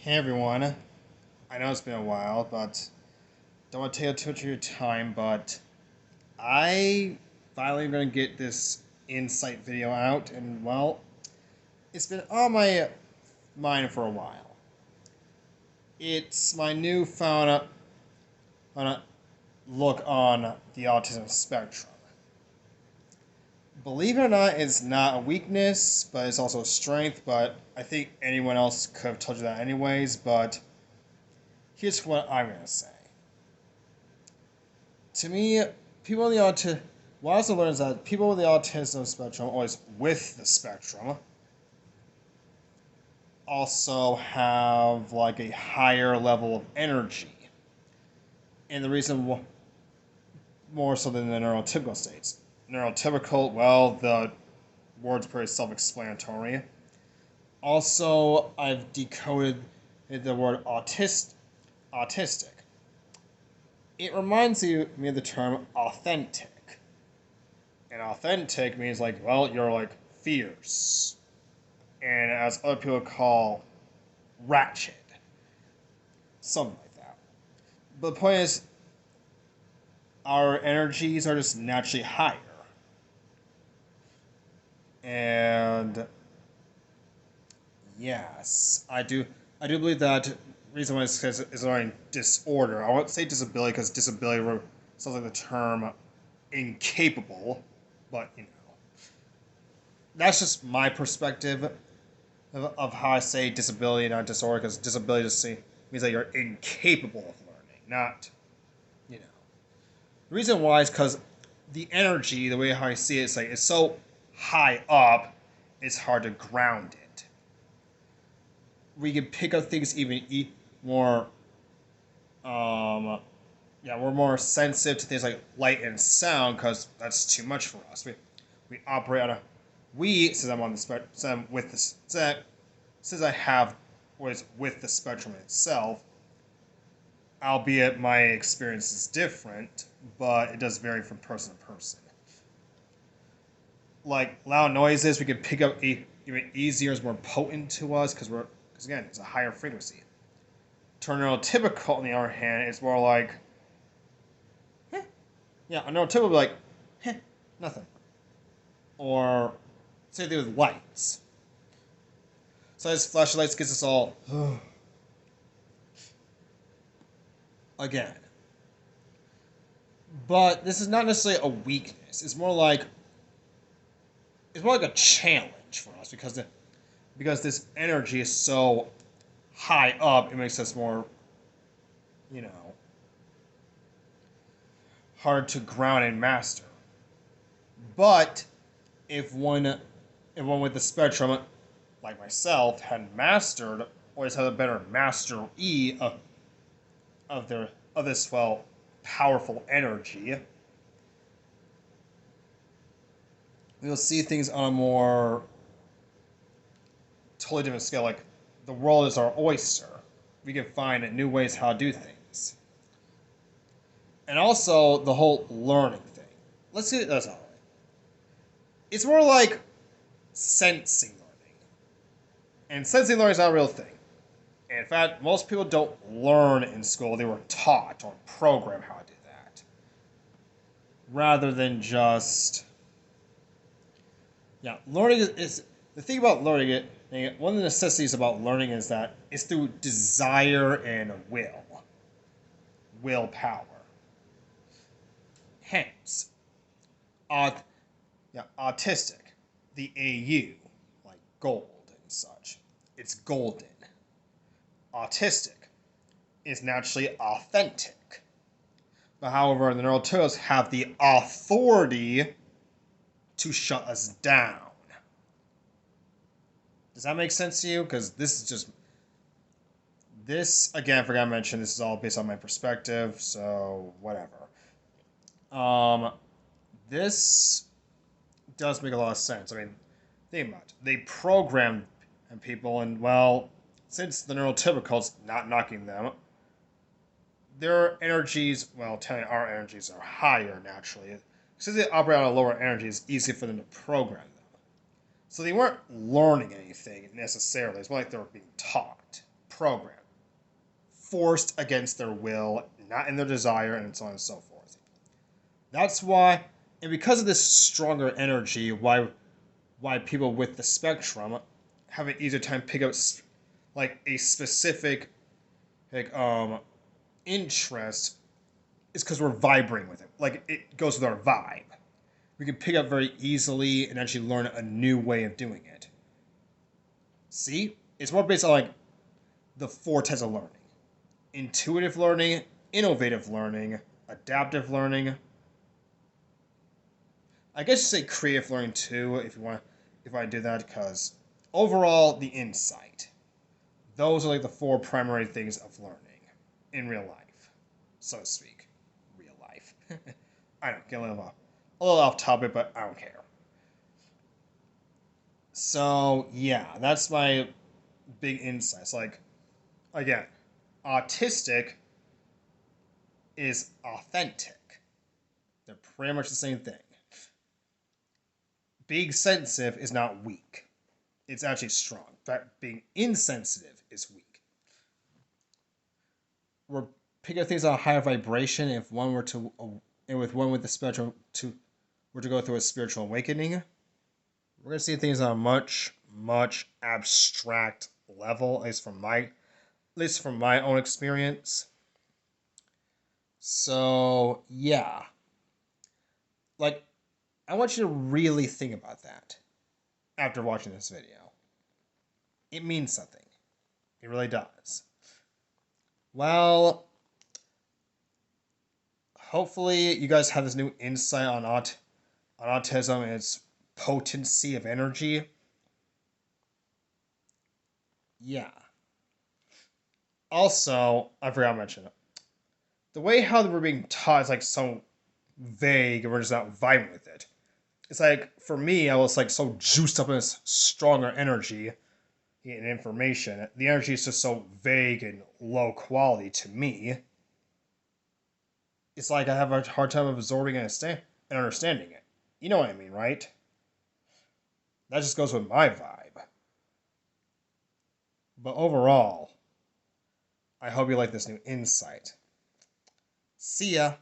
Hey everyone, I know it's been a while, but don't want to take up too much of your time, but I finally am going to get this insight video out, and well, it's been on my mind for a while. It's my newfound look on the autism spectrum. Believe it or not, it's not a weakness, but it's also a strength, but I think anyone else could have told you that anyways, but here's what I'm going to say. To me, people in the autism, what I also learned is that people with the autism spectrum, always with the spectrum, also have like a higher level of energy. And the reason more so than the neurotypical states. Neurotypical, well, the word's pretty self-explanatory. Also, I've decoded the word autistic. It reminds me of the term authentic. And authentic means like, well, you're like fierce. And as other people call ratchet. Something like that. But the point is, our energies are just naturally higher. And yes, I do believe that reason why it's because it's a disorder. I won't say disability because disability sounds like the term incapable, but that's just my perspective of how I say disability, not disorder, because disability just means that you're incapable of learning, not, you know. The reason why is because the energy, the way how I see it, is like it's so high up, it's hard to ground it. We can pick up things even more, we're more sensitive to things like light and sound because that's too much for us. We operate on a since I'm on the spectrum, since I have was with the spectrum itself, albeit my experience is different, but it does vary from person to person. Like loud noises, we can pick up even easier, is more potent to us because again, it's a higher frequency. Neurotypical, on the other hand, is more like, yeah, a neurotypical will be like, nothing. Or same thing with lights. So this flashlights gets us all again. But this is not necessarily a weakness. It's more like a challenge for us because this energy is so high up, it makes us more, you know, hard to ground and master. But if one with the spectrum, like myself, had mastered, always had a better mastery of this powerful energy, we'll see things on a more totally different scale. Like the world is our oyster. We can find new ways how to do things. And also the whole learning thing. Let's see that's all right. It's more like sensing learning. And sensing learning is not a real thing. And in fact, most people don't learn in school. They were taught or programmed how to do that. Rather than just... Yeah, learning is the thing about learning it. One of the necessities about learning is that it's through desire and willpower. Hence, autistic, the AU, like gold and such. It's golden. Autistic is naturally authentic. But however, the neurotypicals have the authority to shut us down. Does that make sense to you? Because this, again, I forgot to mention, this is all based on my perspective, so whatever. This does make a lot of sense. I mean, think about it. They program people, and well, since the neurotypicals, not knocking them, their energies, well, telling our energies are higher naturally. Since they operate on a lower energy, it's easy for them to program them. So they weren't learning anything necessarily. It's more like they were being taught, program, forced against their will, not in their desire, and so on and so forth. That's why, and because of this stronger energy, why people with the spectrum have an easier time pick up like a specific like interest is because we're vibrating with it. Like it goes with our vibe. We can pick up very easily and actually learn a new way of doing it. See? It's more based on like the four types of learning: intuitive learning, innovative learning, adaptive learning. I guess you say creative learning too if I do that, because overall the insight. Those are like the four primary things of learning in real life, so to speak. Real life. I don't get a little off topic, but I don't care. So yeah, that's my big insights. Like again, autistic is authentic. They're pretty much the same thing. Being sensitive is not weak. It's actually strong. In fact, being insensitive is weak. We're picking up things on a higher vibration. If one were to, and with one with the spectrum were to go through a spiritual awakening, we're gonna see things on a much abstract level, at least from my own experience. So yeah, like I want you to really think about that after watching this video. It means something. It really does. Well, hopefully you guys have this new insight on autism and its potency of energy. Yeah. Also, I forgot to mention it. The way how we're being taught is like so vague and we're just not vibing with it. It's like for me, I was like so juiced up in this stronger energy and information. The energy is just so vague and low quality to me. It's like I have a hard time absorbing and understanding it. You know what I mean, right? That just goes with my vibe. But overall, I hope you like this new insight. See ya!